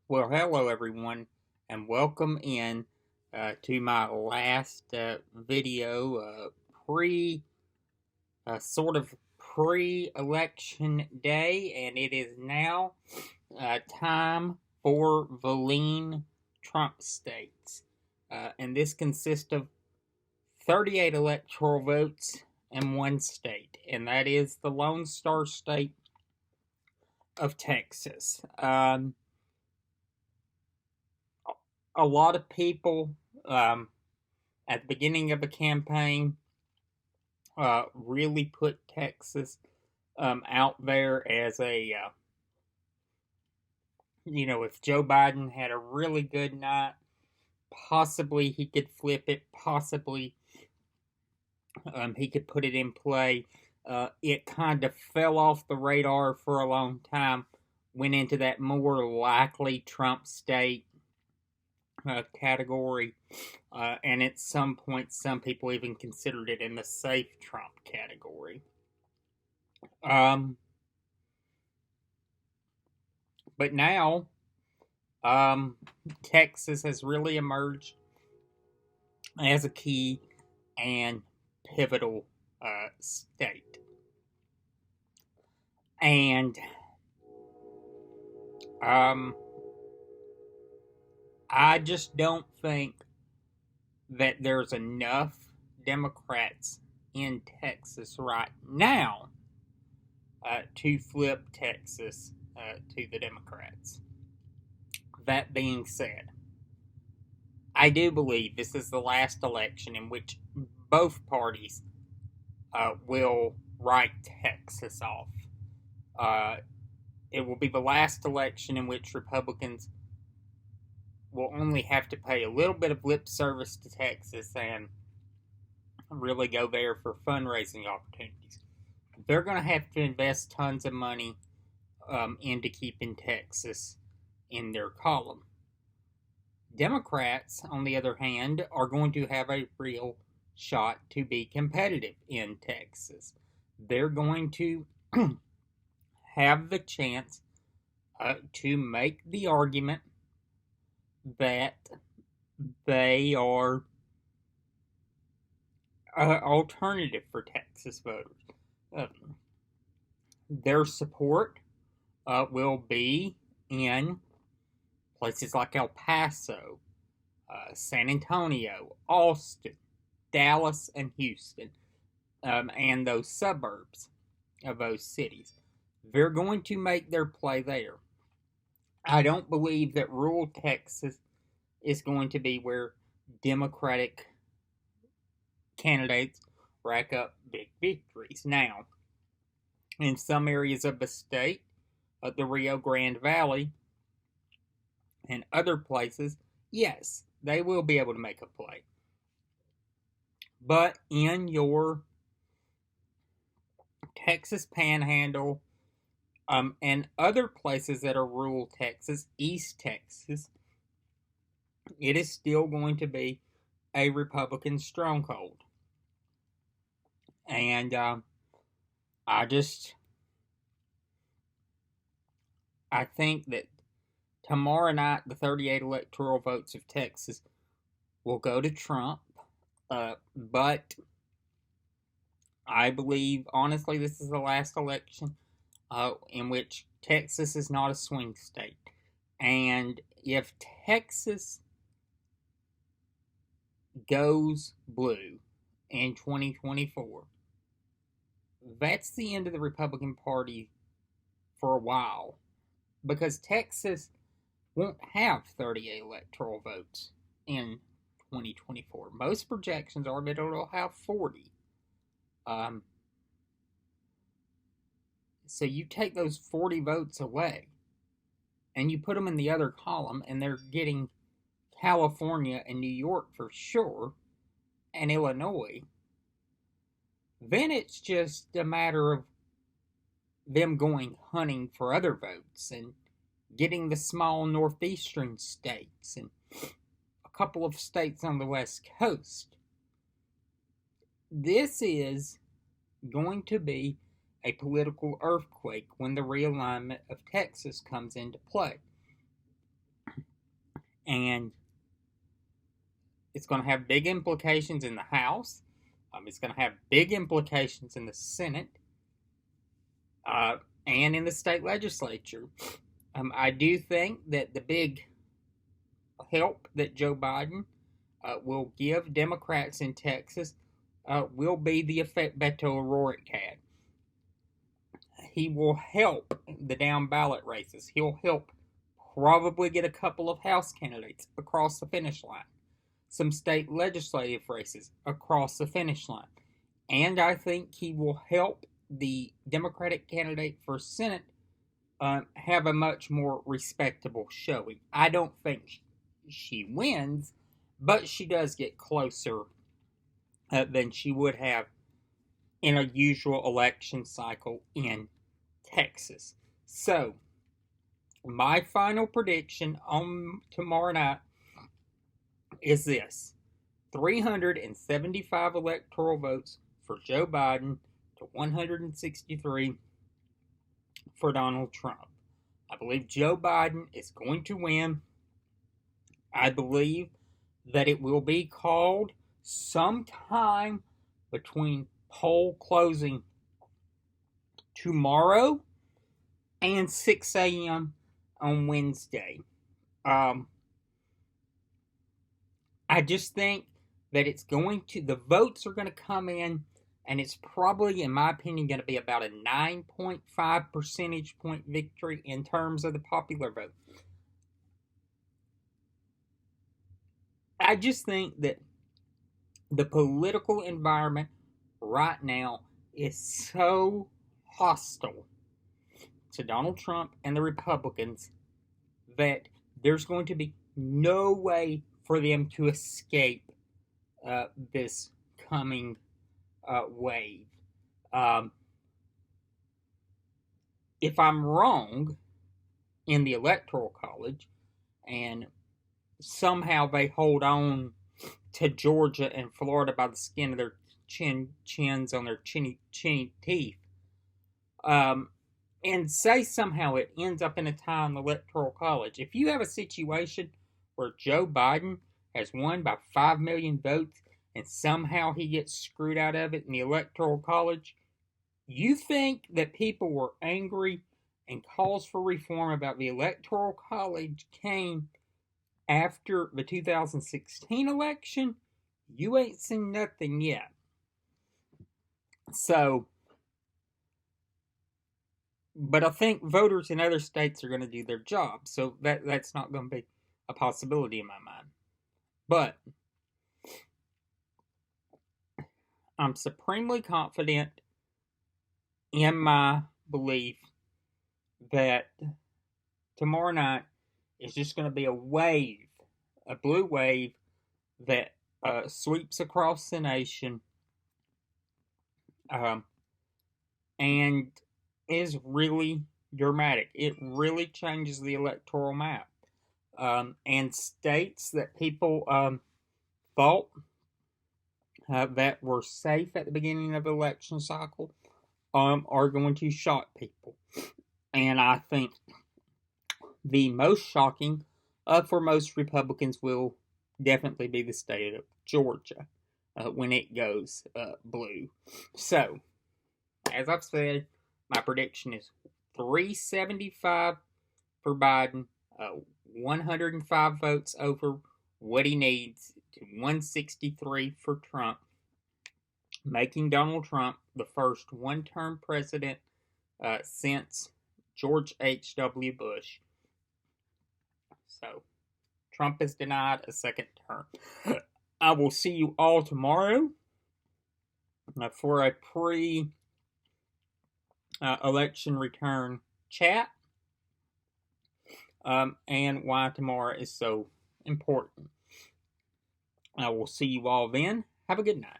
Well, hello everyone, and welcome in to my last video, pre sort of pre-election day, and it is now time for Valine Trump states, and this consists of 38 electoral votes in one state, and that is the Lone Star State of Texas. A lot of people um, at the beginning of a campaign really put Texas out there as if Joe Biden had a really good night, possibly he could flip it, possibly he could put it in play. It kind of fell off the radar for a long time, went into that more likely Trump state category, and at some point, some people even considered it in the safe Trump category. Um, but now, Texas has really emerged as a key and pivotal state, and um, I just don't think that there's enough Democrats in Texas right now to flip Texas to the Democrats. That being said, I do believe this is the last election in which both parties will write Texas off. Uh, it will be the last election in which Republicans will only have to pay a little bit of lip service to Texas and really go there for fundraising opportunities. They're going to have to invest tons of money into keeping Texas in their column. Democrats, on the other hand, are going to have a real shot to be competitive in Texas. They're going to have the chance to make the argument that they are an alternative for Texas voters. Their support will be in places like El Paso, San Antonio, Austin, Dallas, and Houston, and those suburbs of those cities. They're going to make their play there. I don't believe that rural Texas is going to be where Democratic candidates rack up big victories. Now, in some areas of the state, the Rio Grande Valley, and other places, yes, they will be able to make a play. But in your Texas Panhandle, and other places that are rural Texas, East Texas, it is still going to be a Republican stronghold. And I think that tomorrow night, the 38 electoral votes of Texas will go to Trump. But I believe, honestly, this is the last election in which Texas is not a swing state. And if Texas goes blue in 2024, that's the end of the Republican Party for a while, because Texas won't have 38 electoral votes in 2024. Most projections are that it'll have 40. So you take those 40 votes away and you put them in the other column, and they're getting California and New York for sure, and Illinois. Then it's just a matter of them going hunting for other votes and getting the small northeastern states and a couple of states on the West Coast. This is going to be a political earthquake when the realignment of Texas comes into play. And it's going to have big implications in the House. It's going to have big implications in the Senate and in the state legislature. I do think that the big help that Joe Biden will give Democrats in Texas will be the effect Beto O'Rourke had. He will help the down ballot races. He'll help probably get a couple of House candidates across the finish line, some state legislative races across the finish line. And I think he will help the Democratic candidate for Senate have a much more respectable showing. I don't think she wins, but she does get closer than she would have in a usual election cycle in Texas. So, my final prediction on tomorrow night is this: 375 electoral votes for Joe Biden to 163 for Donald Trump. I believe Joe Biden is going to win. I believe that it will be called sometime between poll closing tomorrow and 6 a.m. on Wednesday. I just think that the votes are going to come in, and it's probably, in my opinion, going to be about a 9.5 percentage point victory in terms of the popular vote. I just think that the political environment right now is so hostile to Donald Trump and the Republicans that there's going to be no way for them to escape this coming wave. If I'm wrong in the Electoral College and somehow they hold on to Georgia and Florida by the skin of their chins on their chinny teeth, and say somehow it ends up in a tie in the Electoral College. If you have a situation where Joe Biden has won by 5 million votes and somehow he gets screwed out of it in the Electoral College, you think that people were angry and calls for reform about the Electoral College came after the 2016 election? You ain't seen nothing yet. So, but I think voters in other states are going to do their job, so that's not going to be a possibility in my mind. But I'm supremely confident in my belief that tomorrow night is just going to be a wave, a blue wave that sweeps across the nation and is really dramatic. It really changes the electoral map. And states that people thought that were safe at the beginning of the election cycle are going to shock people. And I think the most shocking for most Republicans will definitely be the state of Georgia when it goes blue. So, as I've said, my prediction is 375 for Biden, 105 votes over what he needs to 163 for Trump, making Donald Trump the first one-term president since George H.W. Bush. So, Trump is denied a second term. I will see you all tomorrow for a pre-election return chat and why tomorrow is so important. I will see you all then. Have a good night.